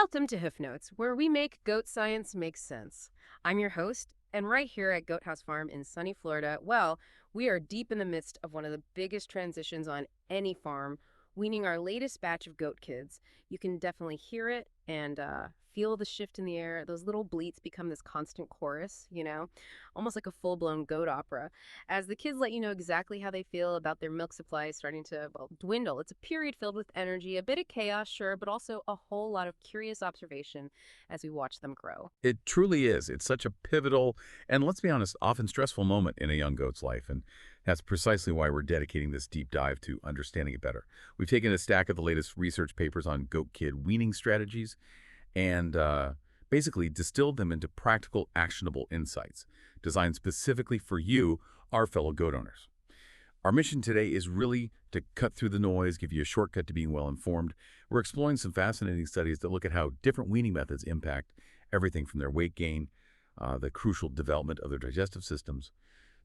Welcome to Hoofnotes, where we make goat science make sense. I'm your host, and right here at Goat House Farm in sunny Florida, well, we are deep in the midst of one of the biggest transitions on any farm, weaning our latest batch of goat kids. You can definitely hear it and feel the shift in the air. Those little bleats become this constant chorus, almost like a full-blown goat opera, as the kids let you know exactly how they feel about their milk supply starting to, well, dwindle. It's a period filled with energy, a bit of chaos, sure, but also a whole lot of curious observation as we watch them grow. It truly is. It's such a pivotal and, let's be honest, often stressful moment in a young goat's life. And that's precisely why we're dedicating this deep dive to understanding it better. We've taken a stack of the latest research papers on goat kid weaning strategies and basically distilled them into practical, actionable insights designed specifically for you, our fellow goat owners. Our mission today is really to cut through the noise, give you a shortcut to being well-informed. We're exploring some fascinating studies that look at how different weaning methods impact everything from their weight gain, the crucial development of their digestive systems,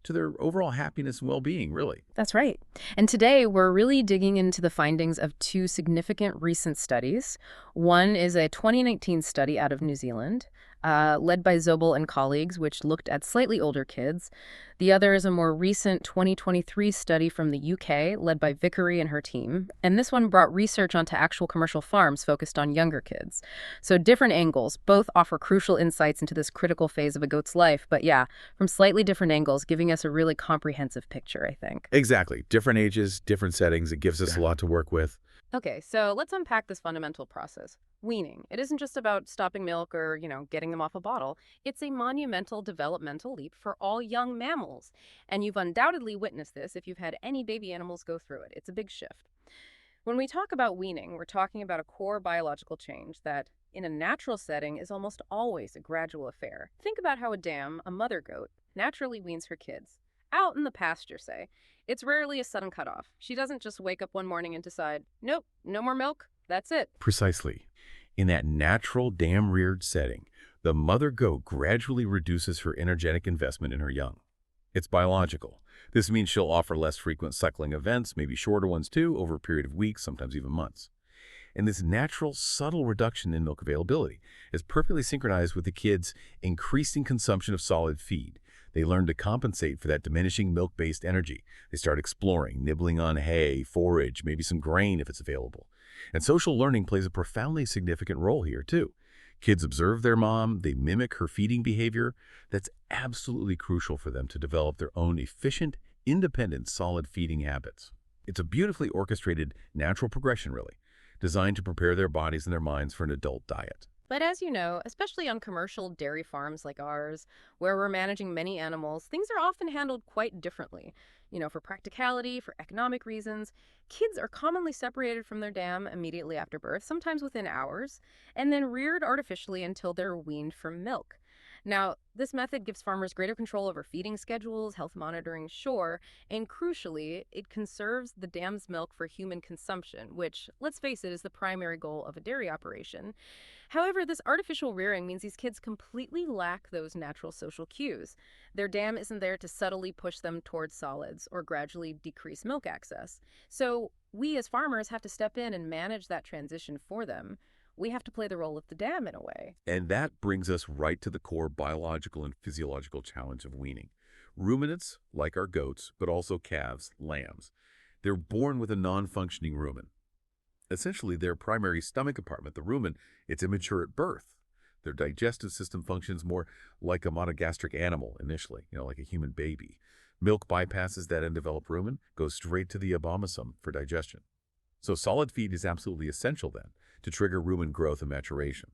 to their overall happiness and well-being, really. That's right. And today we're really digging into the findings of two significant recent studies. One is a 2019 study out of New Zealand, led by Zobel and colleagues, which looked at slightly older kids. The other is a more recent 2023 study from the UK, led by Vickery and her team. And this one brought research onto actual commercial farms focused on younger kids. So different angles, both offer crucial insights into this critical phase of a goat's life. But yeah, from slightly different angles, giving us a really comprehensive picture, I think. Exactly. Different ages, different settings. It gives us a lot to work with. Okay, so let's unpack this fundamental process. Weaning. It isn't just about stopping milk or, getting them off a bottle. It's a monumental developmental leap for all young mammals. And you've undoubtedly witnessed this if you've had any baby animals go through it. It's a big shift. When we talk about weaning, we're talking about a core biological change that, in a natural setting, is almost always a gradual affair. Think about how a dam, a mother goat, naturally weans her kids. Out in the pasture, say. It's rarely a sudden cutoff. She doesn't just wake up one morning and decide, nope, no more milk, that's it. Precisely. In that natural dam-reared setting, the mother goat gradually reduces her energetic investment in her young. It's biological. This means she'll offer less frequent suckling events, maybe shorter ones too, over a period of weeks, sometimes even months. And this natural, subtle reduction in milk availability is perfectly synchronized with the kids' increasing consumption of solid feed. They learn to compensate for that diminishing milk-based energy. They start exploring, nibbling on hay, forage, maybe some grain if it's available. And social learning plays a profoundly significant role here, too. Kids observe their mom, they mimic her feeding behavior. That's absolutely crucial for them to develop their own efficient, independent, solid feeding habits. It's a beautifully orchestrated, natural progression, really, designed to prepare their bodies and their minds for an adult diet. But as you know, especially on commercial dairy farms like ours, where we're managing many animals, things are often handled quite differently. For practicality, for economic reasons, kids are commonly separated from their dam immediately after birth, sometimes within hours, and then reared artificially until they're weaned from milk. Now, this method gives farmers greater control over feeding schedules, health monitoring, sure, and crucially, it conserves the dam's milk for human consumption, which, let's face it, is the primary goal of a dairy operation. However, this artificial rearing means these kids completely lack those natural social cues. Their dam isn't there to subtly push them towards solids or gradually decrease milk access. So we as farmers have to step in and manage that transition for them. We have to play the role of the dam in a way. And that brings us right to the core biological and physiological challenge of weaning. Ruminants, like our goats, but also calves, lambs, they're born with a non-functioning rumen. Essentially, their primary stomach compartment, the rumen, it's immature at birth. Their digestive system functions more like a monogastric animal initially, like a human baby. Milk bypasses that undeveloped rumen, goes straight to the abomasum for digestion. So solid feed is absolutely essential then to trigger rumen growth and maturation.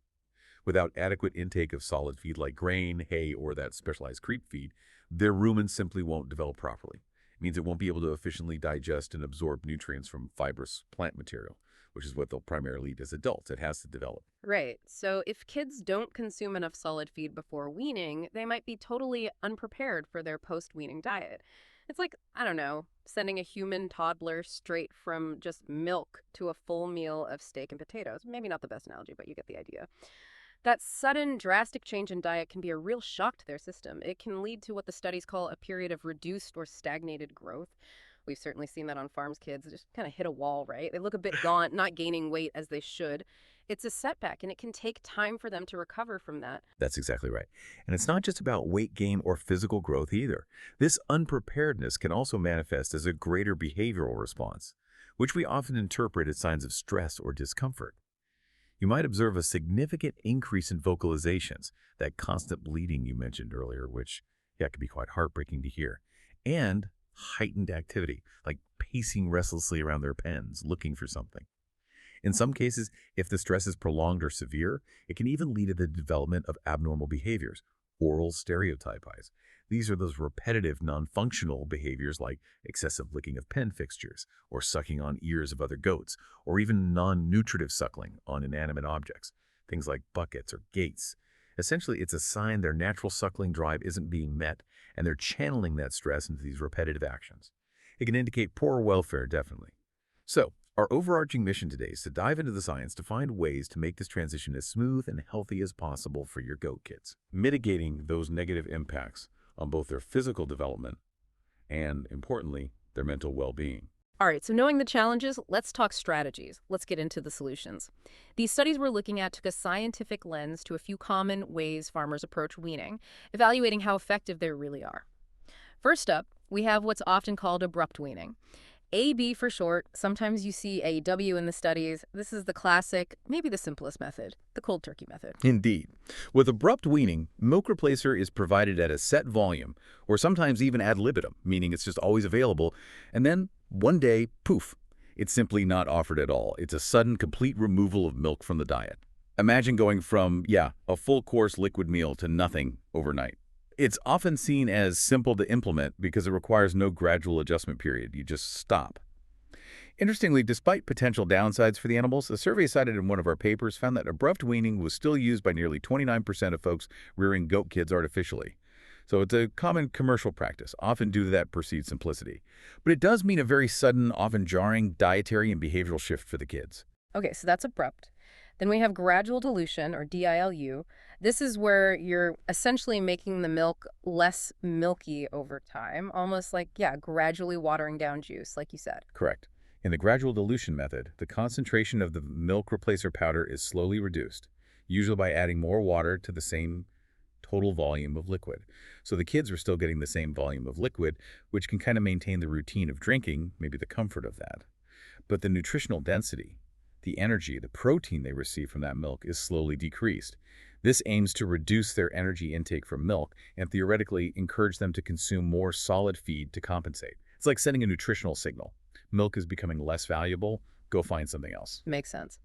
Without adequate intake of solid feed like grain, hay, or that specialized creep feed, their rumen simply won't develop properly. It means it won't be able to efficiently digest and absorb nutrients from fibrous plant material, which is what they'll primarily eat as adults. It has to develop. Right. So if kids don't consume enough solid feed before weaning, they might be totally unprepared for their post-weaning diet. It's like, I don't know, sending a human toddler straight from just milk to a full meal of steak and potatoes. Maybe not the best analogy, but you get the idea. That sudden, drastic change in diet can be a real shock to their system. It can lead to what the studies call a period of reduced or stagnated growth. We've certainly seen that on farms. Kids just kind of hit a wall, right? They look a bit gaunt, not gaining weight as they should. It's a setback, and it can take time for them to recover from that. That's exactly right. And it's not just about weight gain or physical growth either. This unpreparedness can also manifest as a greater behavioral response, which we often interpret as signs of stress or discomfort. You might observe a significant increase in vocalizations, that constant bleeding you mentioned earlier, which, yeah, can be quite heartbreaking to hear, and heightened activity, like pacing restlessly around their pens, looking for something. In some cases, if the stress is prolonged or severe, it can even lead to the development of abnormal behaviors, oral stereotypies. These are those repetitive, non-functional behaviors like excessive licking of pen fixtures, or sucking on ears of other goats, or even non-nutritive suckling on inanimate objects, things like buckets or gates. Essentially, it's a sign their natural suckling drive isn't being met, and they're channeling that stress into these repetitive actions. It can indicate poor welfare, definitely. So, our overarching mission today is to dive into the science to find ways to make this transition as smooth and healthy as possible for your goat kids, mitigating those negative impacts on both their physical development and, importantly, their mental well-being. All right, so knowing the challenges, let's talk strategies. Let's get into the solutions. These studies we're looking at took a scientific lens to a few common ways farmers approach weaning, evaluating how effective they really are. First up, we have what's often called abrupt weaning. AB for short. Sometimes you see a W in the studies. This is the classic, maybe the simplest method, the cold turkey method. Indeed. With abrupt weaning, milk replacer is provided at a set volume, or sometimes even ad libitum, meaning it's just always available, and then one day, poof, it's simply not offered at all. It's a sudden, complete removal of milk from the diet. Imagine going from, a full-course liquid meal to nothing overnight. It's often seen as simple to implement because it requires no gradual adjustment period. You just stop. Interestingly, despite potential downsides for the animals, a survey cited in one of our papers found that abrupt weaning was still used by nearly 29% of folks rearing goat kids artificially. So it's a common commercial practice, often due to that perceived simplicity. But it does mean a very sudden, often jarring dietary and behavioral shift for the kids. Okay, so that's abrupt. Then we have gradual dilution, or DILU. This is where you're essentially making the milk less milky over time, almost like, gradually watering down juice, like you said. Correct. In the gradual dilution method, the concentration of the milk replacer powder is slowly reduced, usually by adding more water to the same total volume of liquid. So the kids are still getting the same volume of liquid, which can kind of maintain the routine of drinking, maybe the comfort of that. But the nutritional density, the energy, the protein they receive from that milk is slowly decreased. This aims to reduce their energy intake from milk and theoretically encourage them to consume more solid feed to compensate. It's like sending a nutritional signal. Milk is becoming less valuable. Go find something else. Makes sense.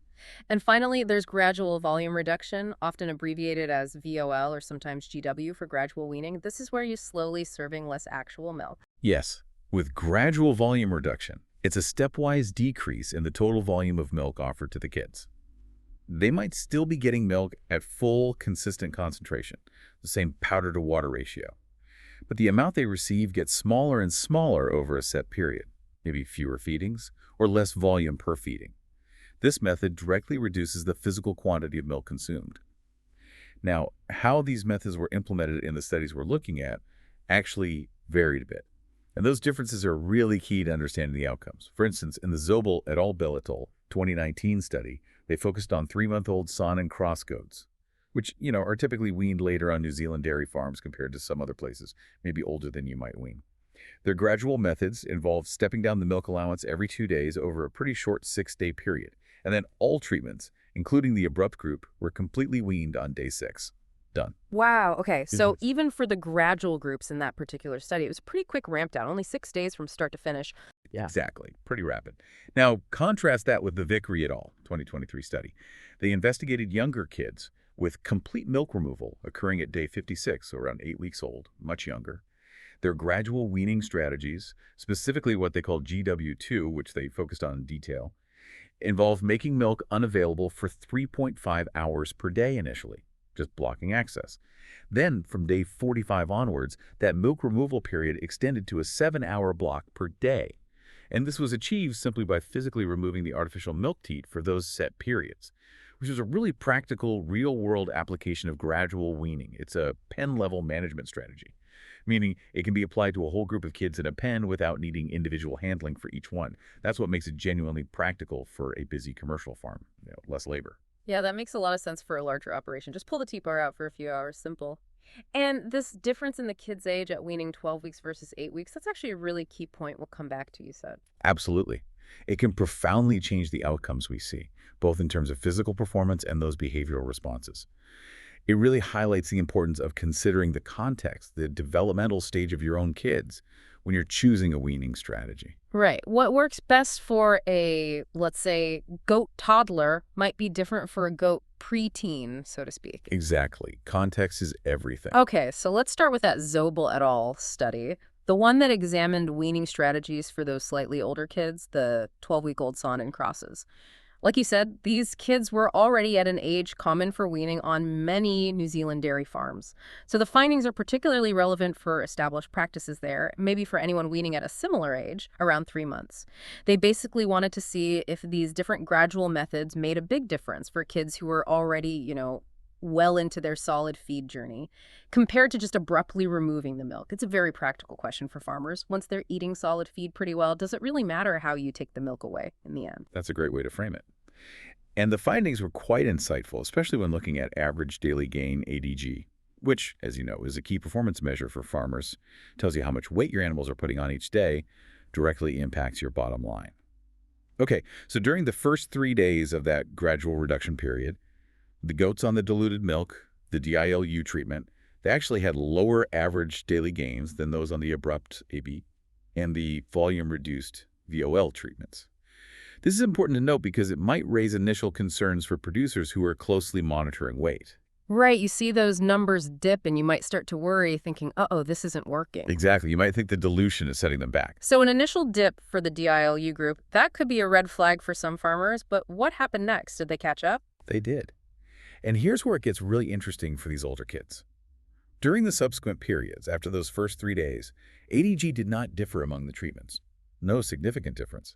And finally, there's gradual volume reduction, often abbreviated as VOL or sometimes GW for gradual weaning. This is where you're slowly serving less actual milk. Yes, with gradual volume reduction, it's a stepwise decrease in the total volume of milk offered to the kids. They might still be getting milk at full, consistent concentration, the same powder-to-water ratio. But the amount they receive gets smaller and smaller over a set period, maybe fewer feedings or less volume per feeding. This method directly reduces the physical quantity of milk consumed. Now, how these methods were implemented in the studies we're looking at actually varied a bit. And those differences are really key to understanding the outcomes. For instance, in the Zobel et al. Bellatil 2019 study, they focused on 3-month-old Son and Cross goats, which, are typically weaned later on New Zealand dairy farms compared to some other places, maybe older than you might wean. Their gradual methods involved stepping down the milk allowance every 2 days over a pretty short 6-day period. And then all treatments, including the abrupt group, were completely weaned on day 6. Done. Wow. Okay. So even for the gradual groups in that particular study, it was a pretty quick ramp down, only 6 days from start to finish. Yeah. Exactly. Pretty rapid. Now, contrast that with the Vickery et al. 2023 study. They investigated younger kids with complete milk removal occurring at day 56, so around 8 weeks old, much younger. Their gradual weaning strategies, specifically what they called GW2, which they focused on in detail, involved making milk unavailable for 3.5 hours per day initially, just blocking access. Then, from day 45 onwards, that milk removal period extended to a 7-hour block per day. And this was achieved simply by physically removing the artificial milk teat for those set periods, which is a really practical, real-world application of gradual weaning. It's a pen-level management strategy, meaning it can be applied to a whole group of kids in a pen without needing individual handling for each one. That's what makes it genuinely practical for a busy commercial farm, less labor. Yeah, that makes a lot of sense for a larger operation. Just pull the T-bar out for a few hours, simple. And this difference in the kid's age at weaning 12 weeks versus 8 weeks, that's actually a really key point we'll come back to, you said. Absolutely. It can profoundly change the outcomes we see, both in terms of physical performance and those behavioral responses. It really highlights the importance of considering the context, the developmental stage of your own kids when you're choosing a weaning strategy. Right. What works best for a, let's say, goat toddler might be different for a goat preteen, so to speak. Exactly. Context is everything. Okay, so let's start with that Zobel et al. Study, the one that examined weaning strategies for those slightly older kids, the 12-week-old Son and crosses. Like you said, these kids were already at an age common for weaning on many New Zealand dairy farms. So the findings are particularly relevant for established practices there, maybe for anyone weaning at a similar age, around 3 months. They basically wanted to see if these different gradual methods made a big difference for kids who were already, well into their solid feed journey, compared to just abruptly removing the milk. It's a very practical question for farmers. Once they're eating solid feed pretty well, does it really matter how you take the milk away in the end? That's a great way to frame it. And the findings were quite insightful, especially when looking at average daily gain ADG, which, as you know, is a key performance measure for farmers. Tells you how much weight your animals are putting on each day, directly impacts your bottom line. Okay, so during the first 3 days of that gradual reduction period, the goats on the diluted milk, the DILU treatment, they actually had lower average daily gains than those on the abrupt AB and the volume-reduced VOL treatments. This is important to note because it might raise initial concerns for producers who are closely monitoring weight. Right, you see those numbers dip and you might start to worry, thinking, uh-oh, this isn't working. Exactly. You might think the dilution is setting them back. So an initial dip for the DILU group, that could be a red flag for some farmers, but what happened next? Did they catch up? They did. And here's where it gets really interesting for these older kids. During the subsequent periods, after those first 3 days, ADG did not differ among the treatments. No significant difference.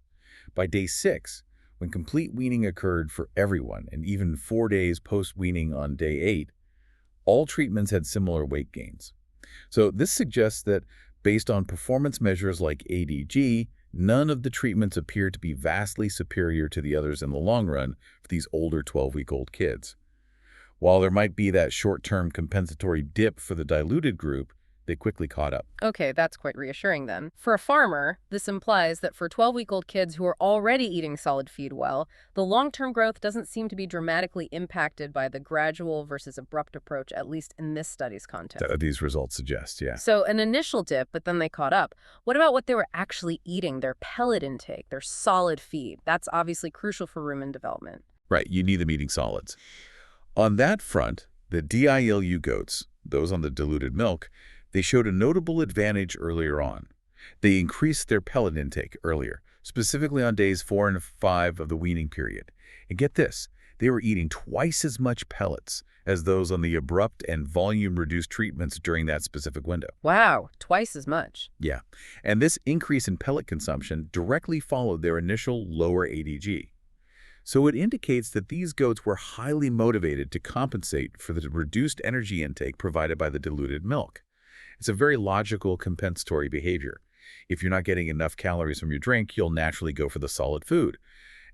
By day 6, when complete weaning occurred for everyone, and even 4 days post-weaning on day 8, all treatments had similar weight gains. So this suggests that, based on performance measures like ADG, none of the treatments appear to be vastly superior to the others in the long run for these older 12-week-old kids. While there might be that short-term compensatory dip for the diluted group, they quickly caught up. Okay, that's quite reassuring then. For a farmer, this implies that for 12-week-old kids who are already eating solid feed well, the long-term growth doesn't seem to be dramatically impacted by the gradual versus abrupt approach, at least in this study's context. These results suggest, yeah. So an initial dip, but then they caught up. What about what they were actually eating, their pellet intake, their solid feed? That's obviously crucial for rumen development. Right, you need them eating solids. On that front, the DILU goats, those on the diluted milk, they showed a notable advantage earlier on. They increased their pellet intake earlier, specifically on days 4 and 5 of the weaning period. And get this, they were eating twice as much pellets as those on the abrupt and volume-reduced treatments during that specific window. Wow, twice as much. Yeah, and this increase in pellet consumption directly followed their initial lower ADG. So it indicates that these goats were highly motivated to compensate for the reduced energy intake provided by the diluted milk. It's a very logical compensatory behavior. If you're not getting enough calories from your drink, you'll naturally go for the solid food.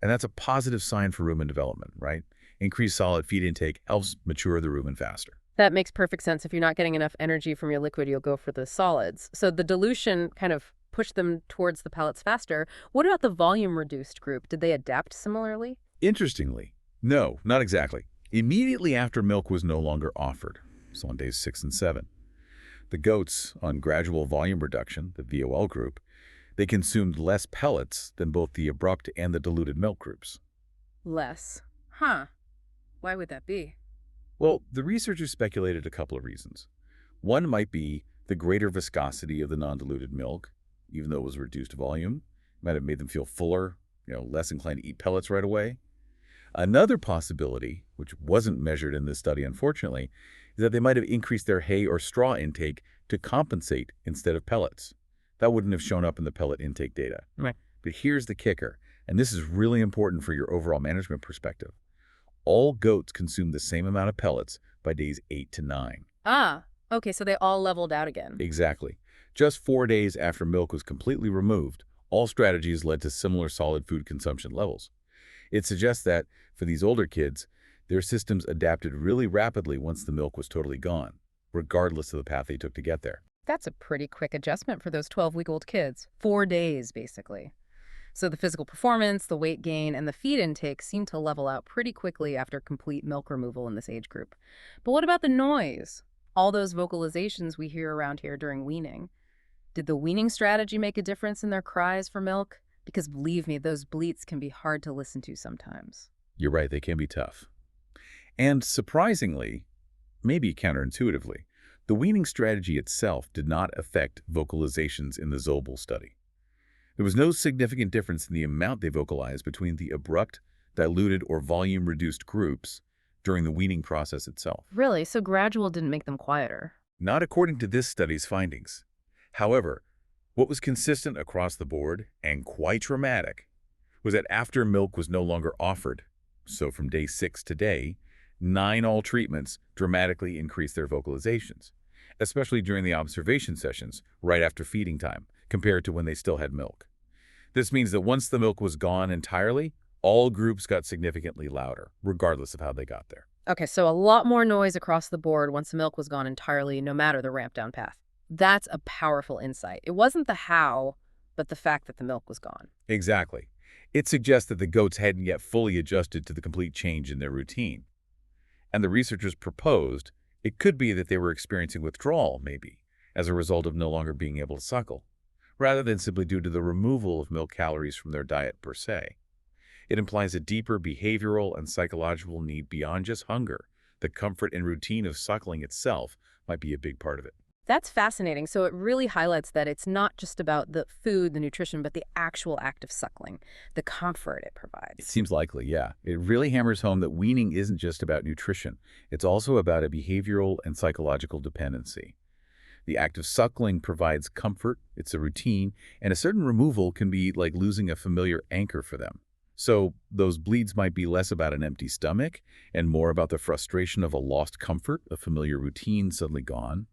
And that's a positive sign for rumen development, right? Increased solid feed intake helps mature the rumen faster. That makes perfect sense. If you're not getting enough energy from your liquid, you'll go for the solids. So the dilution kind of pushed them towards the pellets faster. What about the volume-reduced group? Did they adapt similarly? Interestingly, no, not exactly. Immediately after milk was no longer offered, so on days 6 and 7, the goats on gradual volume reduction, the VOL group, they consumed less pellets than both the abrupt and the diluted milk groups. Less. Huh. Why would that be? Well, the researchers speculated a couple of reasons. One might be the greater viscosity of the non-diluted milk, even though it was reduced volume, might have made them feel fuller, less inclined to eat pellets right away. Another possibility, which wasn't measured in this study unfortunately, is that they might have increased their hay or straw intake to compensate instead of pellets. That wouldn't have shown up in the pellet intake data. Right. But here's the kicker, and this is really important for your overall management perspective. All goats consume the same amount of pellets by days 8 to 9. Ah, okay, so they all leveled out again. Exactly. Just 4 days after milk was completely removed, all strategies led to similar solid food consumption levels. It suggests that, for these older kids, Their systems adapted really rapidly once the milk was totally gone, regardless of the path they took to get there. That's a pretty quick adjustment for those 12-week-old kids. 4 days, basically. So the physical performance, the weight gain, and the feed intake seem to level out pretty quickly after complete milk removal in this age group. But what about the noise? All those vocalizations we hear around here during weaning. Did the weaning strategy make a difference in their cries for milk? Because believe me, those bleats can be hard to listen to sometimes. You're right, they can be tough. And surprisingly, maybe counterintuitively, the weaning strategy itself did not affect vocalizations in the Zobel study. There was no significant difference in the amount they vocalized between the abrupt, diluted, or volume-reduced groups during the weaning process itself. Really? So gradual didn't make them quieter? Not according to this study's findings. However, what was consistent across the board, and quite dramatic, was that after milk was no longer offered, so from day 6 to day, 9 all treatments dramatically increased their vocalizations, especially during the observation sessions right after feeding time, compared to when they still had milk. This means that once the milk was gone entirely, all groups got significantly louder, regardless of how they got there. Okay, so a lot more noise across the board once the milk was gone entirely, no matter the ramp down path. That's a powerful insight. It wasn't the how, but the fact that the milk was gone. Exactly. It suggests that the goats hadn't yet fully adjusted to the complete change in their routine. And the researchers proposed it could be that they were experiencing withdrawal, maybe, as a result of no longer being able to suckle, rather than simply due to the removal of milk calories from their diet per se. It implies a deeper behavioral and psychological need beyond just hunger. The comfort and routine of suckling itself might be a big part of it. That's fascinating. So it really highlights that it's not just about the food, the nutrition, but the actual act of suckling, the comfort it provides. It seems likely, yeah. It really hammers home that weaning isn't just about nutrition. It's also about a behavioral and psychological dependency. The act of suckling provides comfort, it's a routine, and a certain removal can be like losing a familiar anchor for them. So those bleeds might be less about an empty stomach and more about the frustration of a lost comfort, a familiar routine suddenly gone.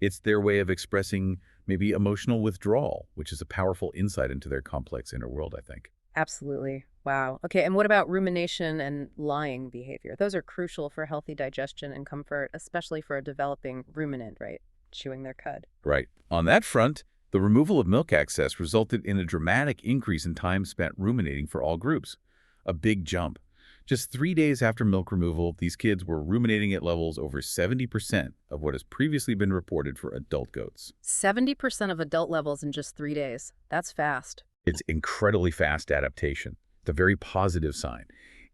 It's their way of expressing maybe emotional withdrawal, which is a powerful insight into their complex inner world, I think. Absolutely. Wow. Okay, and what about rumination and lying behavior? Those are crucial for healthy digestion and comfort, especially for a developing ruminant, right? Chewing their cud. Right. On that front, the removal of milk access resulted in a dramatic increase in time spent ruminating for all groups. A big jump. Just 3 days after milk removal, these kids were ruminating at levels over 70% of what has previously been reported for adult goats. 70% of adult levels in just 3 days. That's fast. It's incredibly fast adaptation. It's a very positive sign,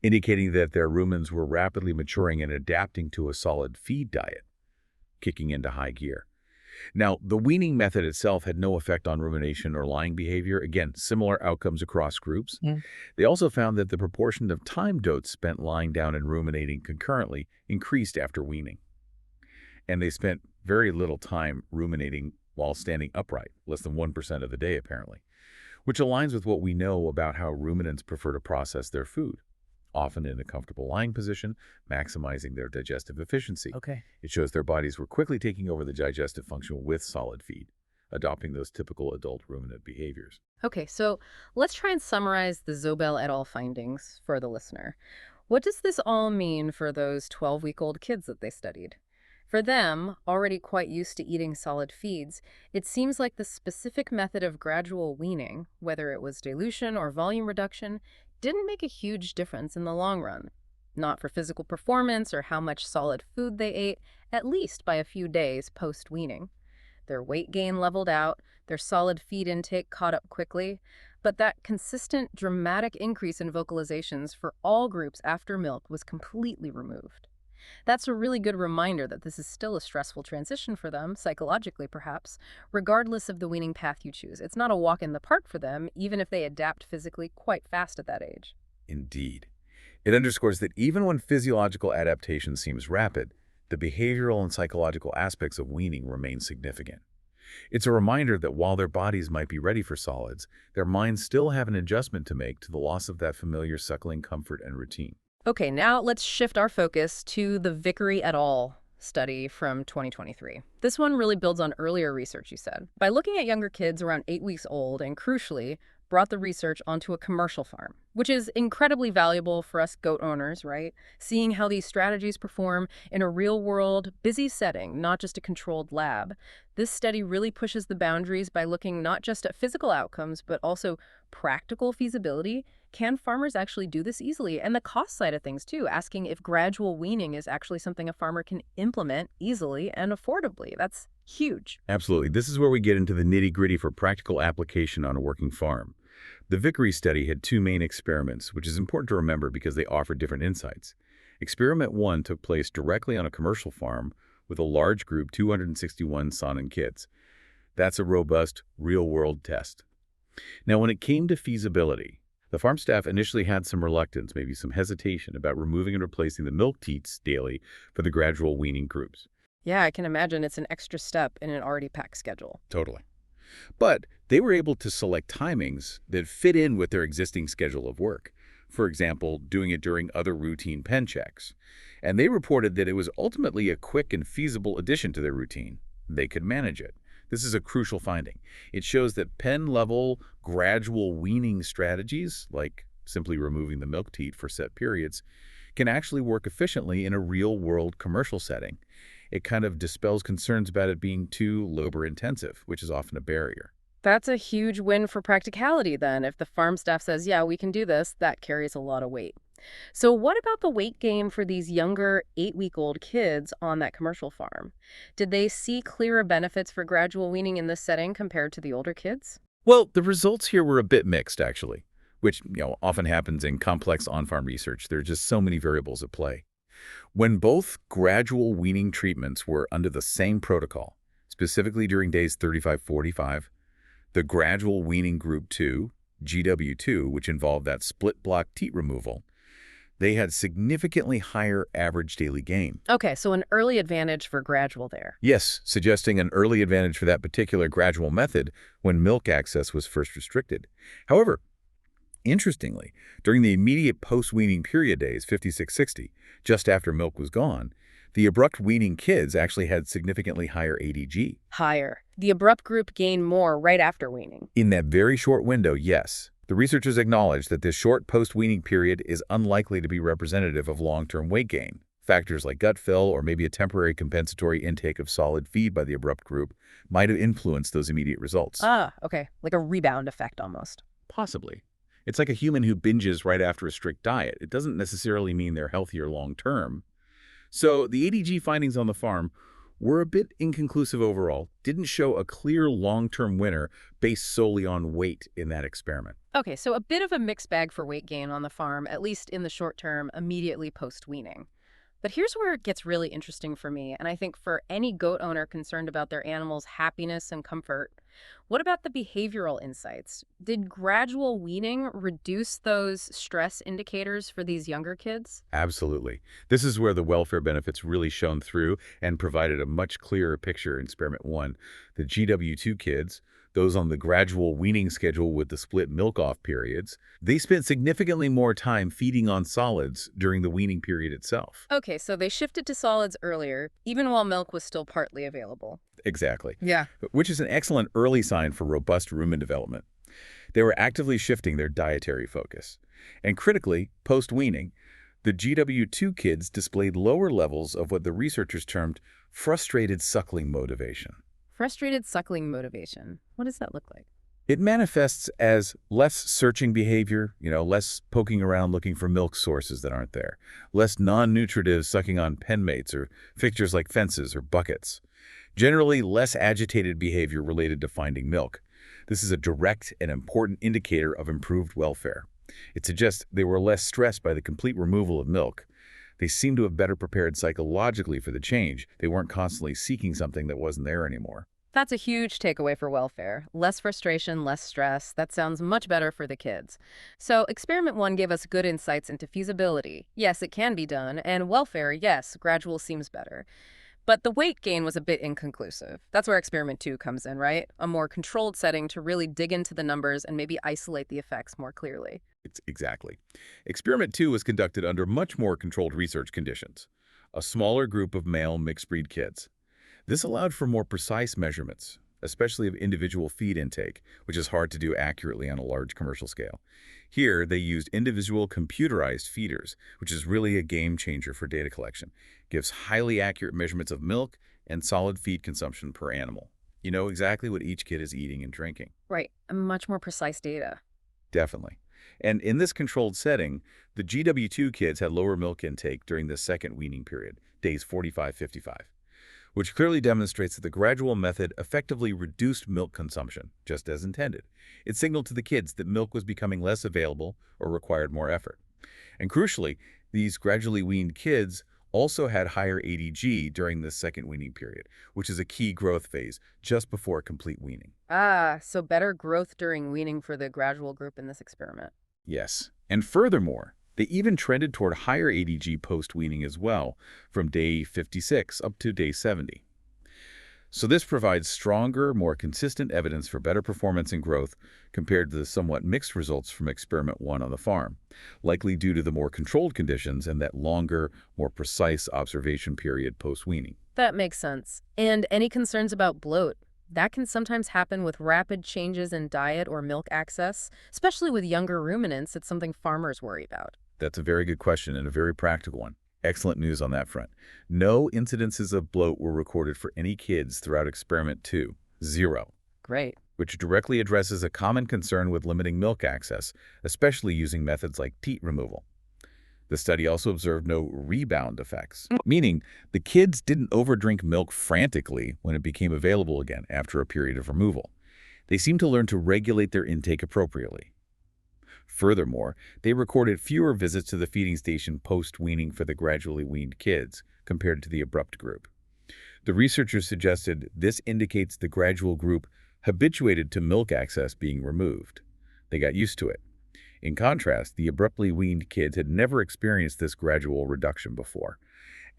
indicating that their rumens were rapidly maturing and adapting to a solid feed diet, kicking into high gear. Now, the weaning method itself had no effect on rumination or lying behavior. Again, similar outcomes across groups. They also found that the proportion of time goats spent lying down and ruminating concurrently increased after weaning. And they spent very little time ruminating while standing upright, less than 1% of the day apparently, which aligns with what we know about how ruminants prefer to process their food, often in a comfortable lying position, maximizing their digestive efficiency. Okay. It shows their bodies were quickly taking over the digestive function with solid feed, adopting those typical adult ruminant behaviors. Okay, so let's try and summarize the Zobel et al. Findings for the listener. What does this all mean for those 12-week-old kids that they studied? For them, already quite used to eating solid feeds, it seems like the specific method of gradual weaning, whether it was dilution or volume reduction, didn't make a huge difference in the long run. Not for physical performance or how much solid food they ate, at least by a few days post-weaning. Their weight gain leveled out, their solid feed intake caught up quickly, but that consistent, dramatic increase in vocalizations for all groups after milk was completely removed. That's a really good reminder that this is still a stressful transition for them, psychologically perhaps, regardless of the weaning path you choose. It's not a walk in the park for them, even if they adapt physically quite fast at that age. Indeed. It underscores that even when physiological adaptation seems rapid, the behavioral and psychological aspects of weaning remain significant. It's a reminder that while their bodies might be ready for solids, their minds still have an adjustment to make to the loss of that familiar suckling comfort and routine. Okay, now let's shift our focus to the Vickery et al. Study from 2023. This one really builds on earlier research, you said. By looking at younger kids around 8 weeks old and, crucially, brought the research onto a commercial farm, which is incredibly valuable for us goat owners, right? Seeing how these strategies perform in a real-world, busy setting, not just a controlled lab. This study really pushes the boundaries by looking not just at physical outcomes, but also practical feasibility. Can farmers actually do this easily? And the cost side of things, too, asking if gradual weaning is actually something a farmer can implement easily and affordably. That's huge. Absolutely. This is where we get into the nitty-gritty for practical application on a working farm. The Vickery study had two main experiments, which is important to remember because they offer different insights. Experiment 1 took place directly on a commercial farm with a large group, 261 Saanen kids. That's a robust, real-world test. Now, when it came to feasibility, the farm staff initially had some reluctance, maybe some hesitation about removing and replacing the milk teats daily for the gradual weaning groups. Yeah, I can imagine it's an extra step in an already packed schedule. Totally. But they were able to select timings that fit in with their existing schedule of work. For example, doing it during other routine pen checks. And they reported that it was ultimately a quick and feasible addition to their routine. They could manage it. This is a crucial finding. It shows that pen-level gradual weaning strategies, like simply removing the milk teat for set periods, can actually work efficiently in a real-world commercial setting. It kind of dispels concerns about it being too labor-intensive, which is often a barrier. That's a huge win for practicality then. If the farm staff says, yeah, we can do this, that carries a lot of weight. So what about the weight gain for these younger 8-week-old kids on that commercial farm? Did they see clearer benefits for gradual weaning in this setting compared to the older kids? Well, the results here were a bit mixed, actually, which often happens in complex on-farm research. There are just so many variables at play. When both gradual weaning treatments were under the same protocol, specifically during days 35-45, the gradual weaning group 2, GW2, which involved that split block teat removal, they had significantly higher average daily gain. Okay, so an early advantage for gradual there. Yes, suggesting an early advantage for that particular gradual method when milk access was first restricted. However, interestingly, during the immediate post-weaning period days, 56-60, just after milk was gone, the abrupt weaning kids actually had significantly higher ADG. Higher. The abrupt group gained more right after weaning. In that very short window, yes. The researchers acknowledge that this short post-weaning period is unlikely to be representative of long-term weight gain. Factors like gut fill or maybe a temporary compensatory intake of solid feed by the abrupt group might have influenced those immediate results. Ah, okay. Like a rebound effect almost. Possibly. It's like a human who binges right after a strict diet. It doesn't necessarily mean they're healthier long-term. So the ADG findings on the farm were a bit inconclusive overall, didn't show a clear long-term winner based solely on weight in that experiment. Okay, so a bit of a mixed bag for weight gain on the farm, at least in the short term, immediately post-weaning. But here's where it gets really interesting for me, and I think for any goat owner concerned about their animal's happiness and comfort. What about the behavioral insights? Did gradual weaning reduce those stress indicators for these younger kids? Absolutely. This is where the welfare benefits really shone through and provided a much clearer picture in Experiment 1. The GW2 kids, those on the gradual weaning schedule with the split milk-off periods, they spent significantly more time feeding on solids during the weaning period itself. Okay, so they shifted to solids earlier, even while milk was still partly available. Exactly. Yeah. Which is an excellent early sign for robust rumen development. They were actively shifting their dietary focus. And critically, post-weaning, the GW2 kids displayed lower levels of what the researchers termed frustrated suckling motivation. Frustrated suckling motivation. What does that look like? It manifests as less searching behavior, less poking around looking for milk sources that aren't there, less non-nutritive sucking on pen mates or fixtures like fences or buckets. Generally, less agitated behavior related to finding milk. This is a direct and important indicator of improved welfare. It suggests they were less stressed by the complete removal of milk. They seem to have better prepared psychologically for the change. They weren't constantly seeking something that wasn't there anymore. That's a huge takeaway for welfare. Less frustration, less stress. That sounds much better for the kids. So Experiment 1 gave us good insights into feasibility. Yes, it can be done. And welfare, yes, gradual seems better. But the weight gain was a bit inconclusive. That's where Experiment 2 comes in, right? A more controlled setting to really dig into the numbers and maybe isolate the effects more clearly. Exactly. Experiment 2 was conducted under much more controlled research conditions. A smaller group of male mixed-breed kids. This allowed for more precise measurements, especially of individual feed intake, which is hard to do accurately on a large commercial scale. Here, they used individual computerized feeders, which is really a game changer for data collection. It gives highly accurate measurements of milk and solid feed consumption per animal. You know exactly what each kid is eating and drinking. Right, much more precise data. Definitely. And in this controlled setting, the GW2 kids had lower milk intake during the second weaning period, days 45-55, which clearly demonstrates that the gradual method effectively reduced milk consumption, just as intended. It signaled to the kids that milk was becoming less available or required more effort. And crucially, these gradually weaned kids also had higher ADG during the second weaning period, which is a key growth phase just before complete weaning. Ah, so better growth during weaning for the gradual group in this experiment. Yes. And furthermore, they even trended toward higher ADG post-weaning as well, from day 56 up to day 70. So this provides stronger, more consistent evidence for better performance and growth compared to the somewhat mixed results from Experiment 1 on the farm, likely due to the more controlled conditions and that longer, more precise observation period post-weaning. That makes sense. And any concerns about bloat? That can sometimes happen with rapid changes in diet or milk access, especially with younger ruminants. It's something farmers worry about. That's a very good question and a very practical one. Excellent news on that front. No incidences of bloat were recorded for any kids throughout Experiment 2, 0, Great. which directly addresses a common concern with limiting milk access, especially using methods like teat removal. The study also observed no rebound effects, meaning the kids didn't overdrink milk frantically when it became available again after a period of removal. They seemed to learn to regulate their intake appropriately. Furthermore, they recorded fewer visits to the feeding station post-weaning for the gradually weaned kids compared to the abrupt group. The researchers suggested this indicates the gradual group habituated to milk access being removed. They got used to it. In contrast, the abruptly weaned kids had never experienced this gradual reduction before,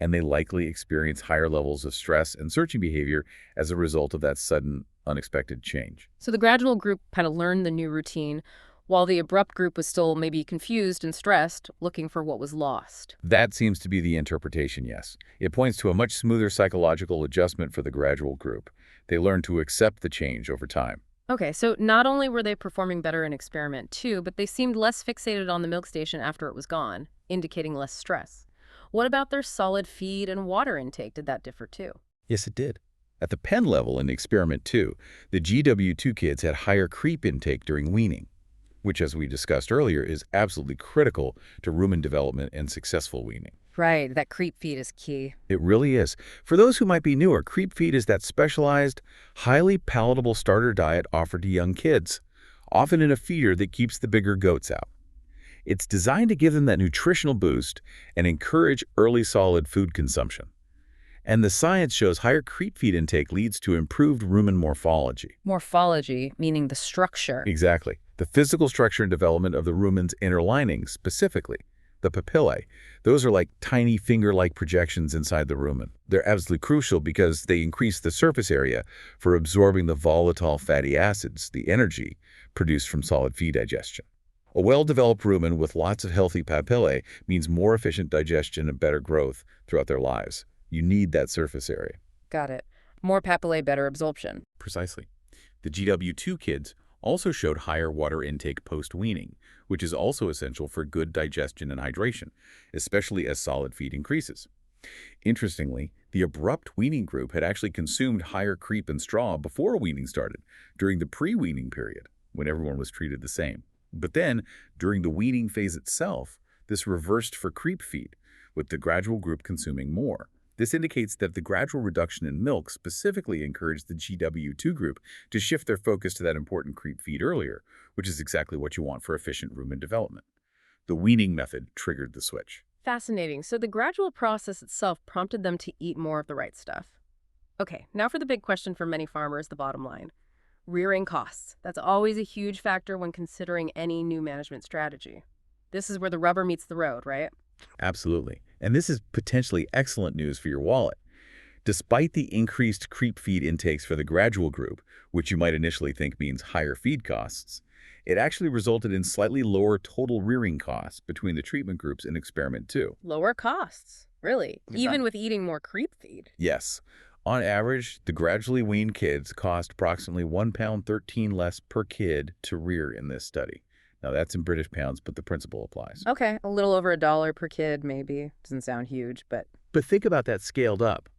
and they likely experienced higher levels of stress and searching behavior as a result of that sudden, unexpected change. So the gradual group kind of learned the new routine, while the abrupt group was still maybe confused and stressed, looking for what was lost. That seems to be the interpretation, yes. It points to a much smoother psychological adjustment for the gradual group. They learned to accept the change over time. Okay, so not only were they performing better in Experiment 2, but they seemed less fixated on the milk station after it was gone, indicating less stress. What about their solid feed and water intake? Did that differ too? Yes, it did. At the pen level in Experiment 2, the GW2 kids had higher creep intake during weaning, which, as we discussed earlier, is absolutely critical to rumen development and successful weaning. Right, that creep feed is key. It really is. For those who might be newer, creep feed is that specialized, highly palatable starter diet offered to young kids, often in a feeder that keeps the bigger goats out. It's designed to give them that nutritional boost and encourage early solid food consumption. And the science shows higher creep feed intake leads to improved rumen morphology. Morphology, meaning the structure. Exactly. The physical structure and development of the rumen's inner lining, specifically the papillae. Those are like tiny finger-like projections inside the rumen. They're absolutely crucial because they increase the surface area for absorbing the volatile fatty acids, the energy produced from solid feed digestion. A well-developed rumen with lots of healthy papillae means more efficient digestion and better growth throughout their lives. You need that surface area. Got it. More papillae, better absorption. Precisely. The GW2 kids also showed higher water intake post-weaning, which is also essential for good digestion and hydration, especially as solid feed increases. Interestingly, the abrupt weaning group had actually consumed higher creep and straw before weaning started, during the pre-weaning period, when everyone was treated the same. But then, during the weaning phase itself, this reversed for creep feed, with the gradual group consuming more. This indicates that the gradual reduction in milk specifically encouraged the GW2 group to shift their focus to that important creep feed earlier, which is exactly what you want for efficient rumen development. The weaning method triggered the switch. Fascinating. So the gradual process itself prompted them to eat more of the right stuff. Okay, now for the big question for many farmers, the bottom line. Rearing costs. That's always a huge factor when considering any new management strategy. This is where the rubber meets the road, right? Absolutely. And this is potentially excellent news for your wallet. Despite the increased creep feed intakes for the gradual group, which you might initially think means higher feed costs, it actually resulted in slightly lower total rearing costs between the treatment groups in Experiment 2. Lower costs. Really? Yeah. Even with eating more creep feed? Yes. On average, the gradually weaned kids cost approximately £1.13 less per kid to rear in this study. Now, that's in British pounds, but the principle applies. Okay, a little over $1 per kid, maybe. Doesn't sound huge, but But think about that scaled up.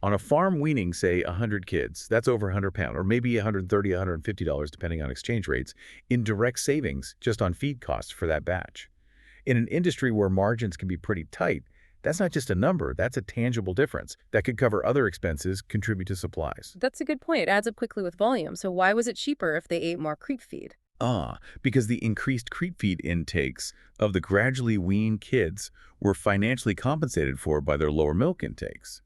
On a farm weaning, say, 100 kids, that's over £100, or maybe $130, $150, depending on exchange rates, in direct savings just on feed costs for that batch. In an industry where margins can be pretty tight, that's not just a number, that's a tangible difference that could cover other expenses, contribute to supplies. that's a good point. It adds up quickly with volume. So why was it cheaper if they ate more creep feed? Because the increased creep feed intakes of the gradually weaned kids were financially compensated for by their lower milk intakes.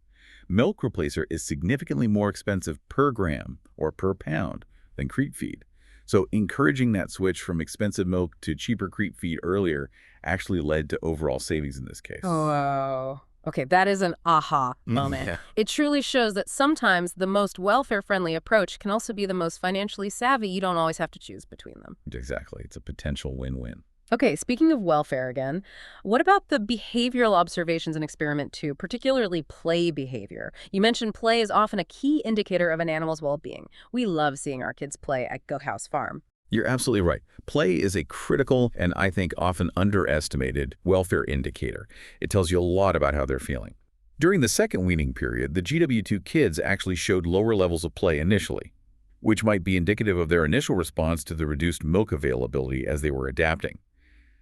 Milk replacer is significantly more expensive per gram or per pound than creep feed. So encouraging that switch from expensive milk to cheaper creep feed earlier actually led to overall savings in this case. Oh, okay, that is an aha moment. Yeah. It truly shows that sometimes the most welfare-friendly approach can also be the most financially savvy. You don't always have to choose between them. Exactly. It's a potential win-win. Okay, speaking of welfare again, what about the behavioral observations in experiment 2, particularly play behavior? You mentioned play is often a key indicator of an animal's well-being. We love seeing our kids play at Goat House Farm. You're absolutely right. Play is a critical and I think often underestimated welfare indicator. It tells you a lot about how they're feeling. During the second weaning period, the GW2 kids actually showed lower levels of play initially, which might be indicative of their initial response to the reduced milk availability as they were adapting.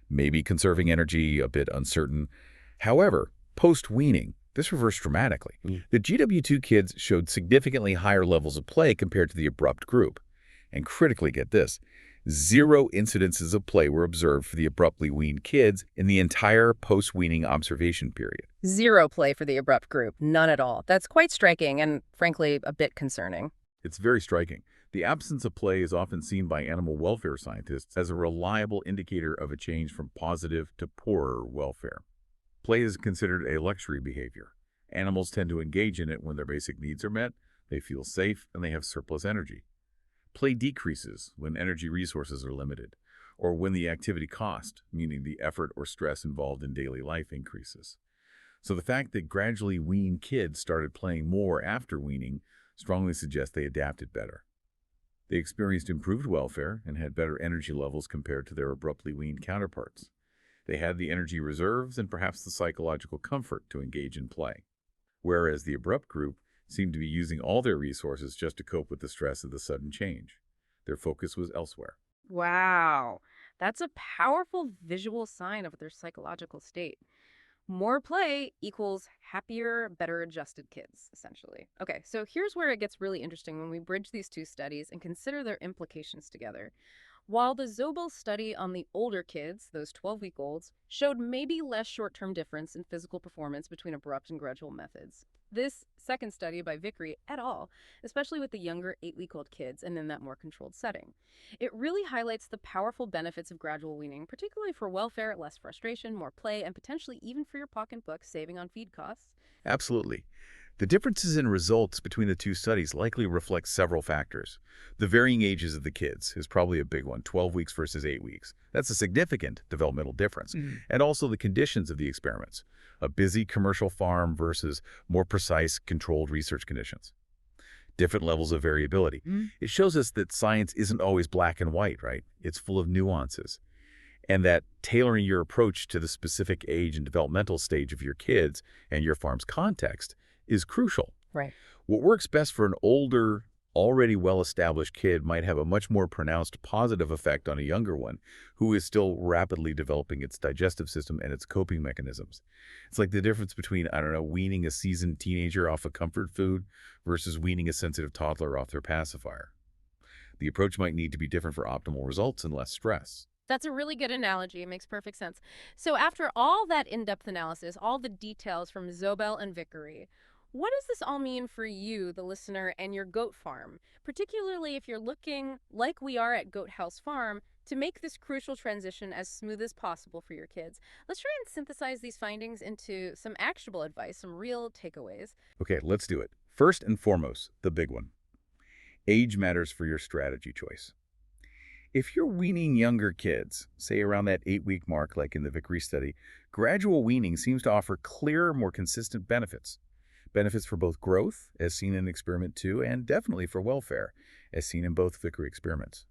Maybe conserving energy, a bit uncertain. However, post-weaning, this reversed dramatically. The GW2 kids showed significantly higher levels of play compared to the abrupt group. And critically, get this, 0 incidences of play were observed for the abruptly weaned kids in the entire post-weaning observation period. 0 play for the abrupt group, none at all. That's quite striking and, frankly, a bit concerning. It's very striking. The absence of play is often seen by animal welfare scientists as a reliable indicator of a change from positive to poorer welfare. Play is considered a luxury behavior. Animals tend to engage in it when their basic needs are met, they feel safe, and they have surplus energy. Play decreases when energy resources are limited, or when the activity cost, meaning the effort or stress involved in daily life, increases. So the fact that gradually weaned kids started playing more after weaning strongly suggests they adapted better. They experienced improved welfare and had better energy levels compared to their abruptly weaned counterparts. They had the energy reserves and perhaps the psychological comfort to engage in play, whereas the abrupt group seemed to be using all their resources just to cope with the stress of the sudden change. Their focus was elsewhere. Wow, that's a powerful visual sign of their psychological state. More play equals happier, better adjusted kids, essentially. Okay, so here's where it gets really interesting when we bridge these two studies and consider their implications together. While the Zobel study on the older kids, those 12-week-olds, showed maybe less short-term difference in physical performance between abrupt and gradual methods, this second study by Vickery et al., especially with the younger 8-week-old kids and in that more controlled setting, it really highlights the powerful benefits of gradual weaning, particularly for welfare, less frustration, more play, and potentially even for your pocketbook, saving on feed costs. Absolutely. The differences in results between the two studies likely reflect several factors. The varying ages of the kids is probably a big one, 12 weeks versus 8 weeks. That's a significant developmental difference. And also the conditions of the experiments, a busy commercial farm versus more precise, controlled research conditions. Different levels of variability. It shows us that science isn't always black and white, right? It's full of nuances. And that tailoring your approach to the specific age and developmental stage of your kids and your farm's context is crucial. Right. What works best for an older, already well-established kid might have a much more pronounced positive effect on a younger one who is still rapidly developing its digestive system and its coping mechanisms. It's like the difference between, I don't know, weaning a seasoned teenager off a comfort food versus weaning a sensitive toddler off their pacifier. The approach might need to be different for optimal results and less stress. That's a really good analogy. It makes perfect sense. So after all that in-depth analysis, all the details from Zobel and Vickery, what does this all mean for you, the listener, and your goat farm, particularly if you're looking, like we are at Goat House Farm, to make this crucial transition as smooth as possible for your kids? Let's try and synthesize these findings into some actionable advice, some real takeaways. Okay, let's do it. First and foremost, the big one. Age matters for your strategy choice. If you're weaning younger kids, say around that 8-week mark like in the Vickery study, gradual weaning seems to offer clearer, more consistent benefits. Benefits for both growth, as seen in Experiment 2, and definitely for welfare, as seen in both Vickery experiments.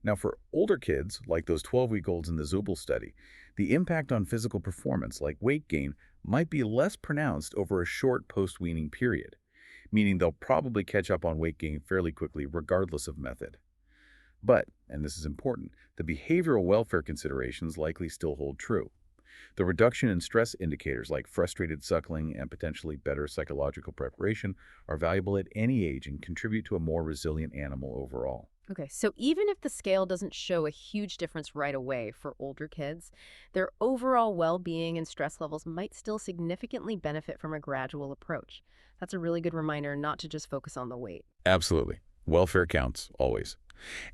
Now, for older kids, like those 12-week-olds in the Zubel study, the impact on physical performance, like weight gain, might be less pronounced over a short post-weaning period, meaning they'll probably catch up on weight gain fairly quickly regardless of method. But, and this is important, the behavioral welfare considerations likely still hold true. The reduction in stress indicators like frustrated suckling and potentially better psychological preparation are valuable at any age and contribute to a more resilient animal overall. Okay, so even if the scale doesn't show a huge difference right away for older kids, their overall well-being and stress levels might still significantly benefit from a gradual approach. That's a really good reminder not to just focus on the weight. Absolutely. Welfare counts, always.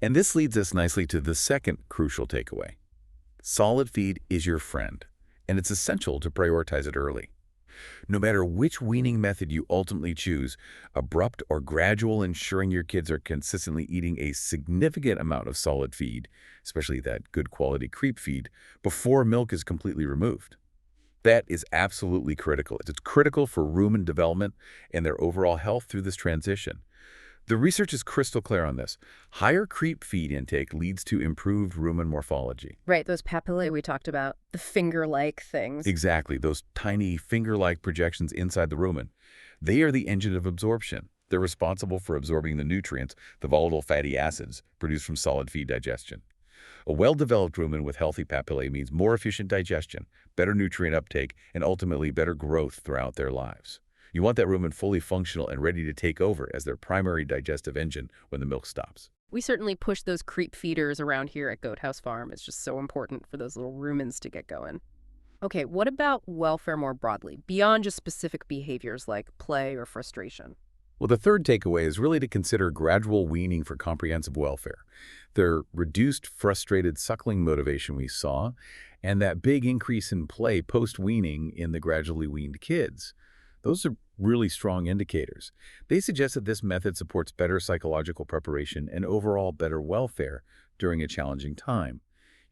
And this leads us nicely to the second crucial takeaway. Solid feed is your friend, and it's essential to prioritize it early. No matter which weaning method you ultimately choose, abrupt or gradual, ensuring your kids are consistently eating a significant amount of solid feed, especially that good quality creep feed, before milk is completely removed. That is absolutely critical. It's critical for rumen development and their overall health through this transition. The research is crystal clear on this. Higher creep feed intake leads to improved rumen morphology. Right, those papillae we talked about, the finger-like things. Exactly, those tiny finger-like projections inside the rumen. They are the engine of absorption. They're responsible for absorbing the nutrients, the volatile fatty acids, produced from solid feed digestion. A well-developed rumen with healthy papillae means more efficient digestion, better nutrient uptake, and ultimately better growth throughout their lives. You want that rumen fully functional and ready to take over as their primary digestive engine when the milk stops. We certainly push those creep feeders around here at Goat House Farm. It's just so important for those little rumens to get going. Okay, what about welfare more broadly, beyond just specific behaviors like play or frustration? Well, the third takeaway is really to consider gradual weaning for comprehensive welfare. The reduced frustrated suckling motivation we saw, and that big increase in play post-weaning in the gradually weaned kids. Those are really strong indicators. They suggest that this method supports better psychological preparation and overall better welfare during a challenging time.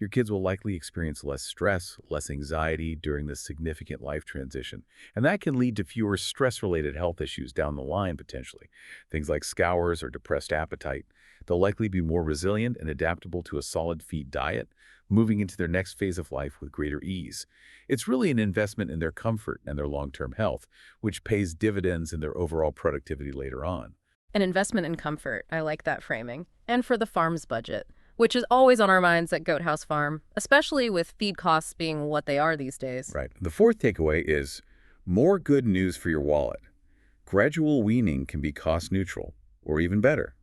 Your kids will likely experience less stress, less anxiety during this significant life transition, and that can lead to fewer stress-related health issues down the line potentially, things like scours or depressed appetite. They'll likely be more resilient and adaptable to a solid feed diet, moving into their next phase of life with greater ease. It's really an investment in their comfort and their long-term health, which pays dividends in their overall productivity later on. An investment in comfort. I like that framing. And for the farm's budget, which is always on our minds at Goat House Farm, especially with feed costs being what they are these days. Right. The fourth takeaway is more good news for your wallet. Gradual weaning can be cost neutral, or even better.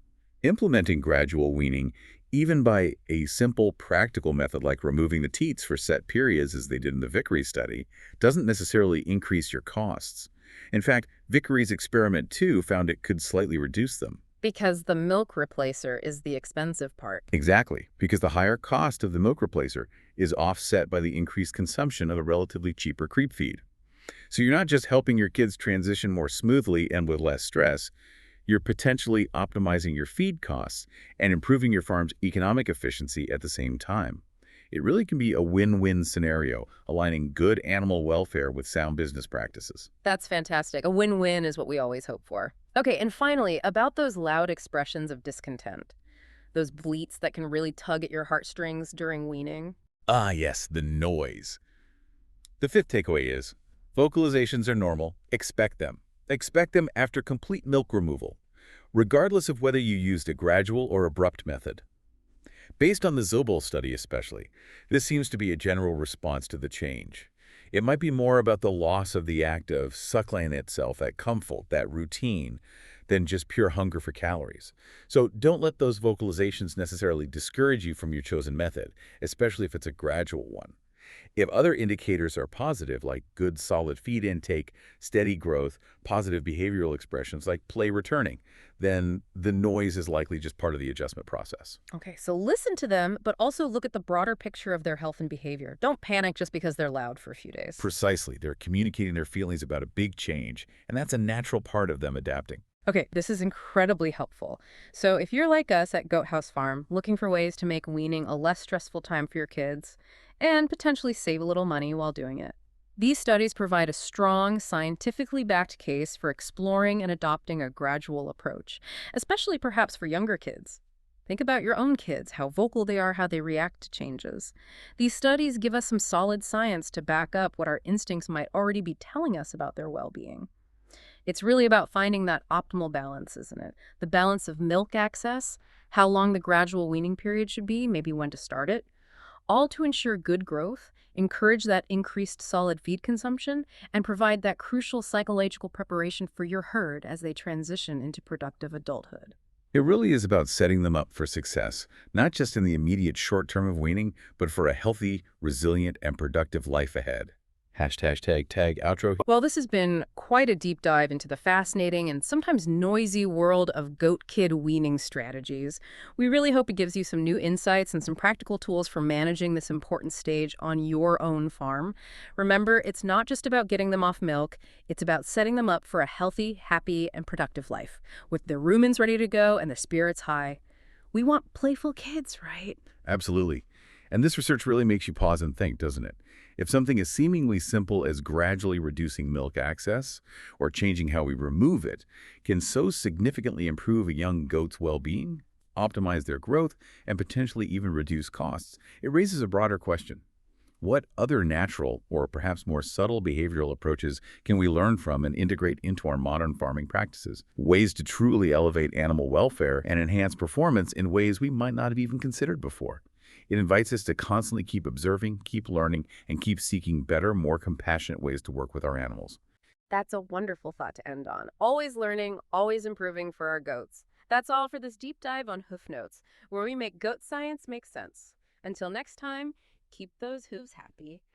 Implementing gradual weaning, even by a simple practical method like removing the teats for set periods as they did in the Vickery study, doesn't necessarily increase your costs. In fact, Vickery's experiment 2 found it could slightly reduce them. Because the milk replacer is the expensive part. Exactly, because the higher cost of the milk replacer is offset by the increased consumption of a relatively cheaper creep feed. So you're not just helping your kids transition more smoothly and with less stress, you're potentially optimizing your feed costs and improving your farm's economic efficiency at the same time. It really can be a win-win scenario, aligning good animal welfare with sound business practices. That's fantastic. A win-win is what we always hope for. Okay, and finally, about those loud expressions of discontent, those bleats that can really tug at your heartstrings during weaning. Ah, yes, the noise. The fifth takeaway is, vocalizations are normal. Expect them. Expect them after complete milk removal, regardless of whether you used a gradual or abrupt method. Based on the Zobel study especially, this seems to be a general response to the change. It might be more about the loss of the act of suckling itself, that comfort, that routine, than just pure hunger for calories. So don't let those vocalizations necessarily discourage you from your chosen method, especially if it's a gradual one. If other indicators are positive, like good solid feed intake, steady growth, positive behavioral expressions like play returning, then the noise is likely just part of the adjustment process. Okay, so listen to them, but also look at the broader picture of their health and behavior. Don't panic just because they're loud for a few days. Precisely. They're communicating their feelings about a big change, and that's a natural part of them adapting. Okay, this is incredibly helpful. So if you're like us at Goat House Farm, looking for ways to make weaning a less stressful time for your kids and potentially save a little money while doing it, These studies provide a strong, scientifically backed case for exploring and adopting a gradual approach, especially perhaps for younger kids. Think about your own kids, how vocal they are, how they react to changes. These studies give us some solid science to back up what our instincts might already be telling us about their well being. It's really about finding that optimal balance, isn't it? The balance of milk access, how long the gradual weaning period should be, maybe when to start it, all to ensure good growth, encourage that increased solid feed consumption, and provide that crucial psychological preparation for your herd as they transition into productive adulthood. It really is about setting them up for success, not just in the immediate short term of weaning, but for a healthy, resilient, and productive life ahead. Hashtag tag outro. Well, this has been quite a deep dive into the fascinating and sometimes noisy world of goat kid weaning strategies. We really hope it gives you some new insights and some practical tools for managing this important stage on your own farm. Remember, it's not just about getting them off milk, it's about setting them up for a healthy, happy, and productive life, with their rumens ready to go and their spirits high. We want playful kids, right? Absolutely. And this research really makes you pause and think, doesn't it? If something as seemingly simple as gradually reducing milk access or changing how we remove it can so significantly improve a young goat's well-being, optimize their growth, and potentially even reduce costs, it raises a broader question. What other natural or perhaps more subtle behavioral approaches can we learn from and integrate into our modern farming practices? Ways to truly elevate animal welfare and enhance performance in ways we might not have even considered before. It invites us to constantly keep observing, keep learning, and keep seeking better, more compassionate ways to work with our animals. That's a wonderful thought to end on. Always learning, always improving for our goats. That's all for this deep dive on Hoofnotes, where we make goat science make sense. Until next time, keep those hooves happy.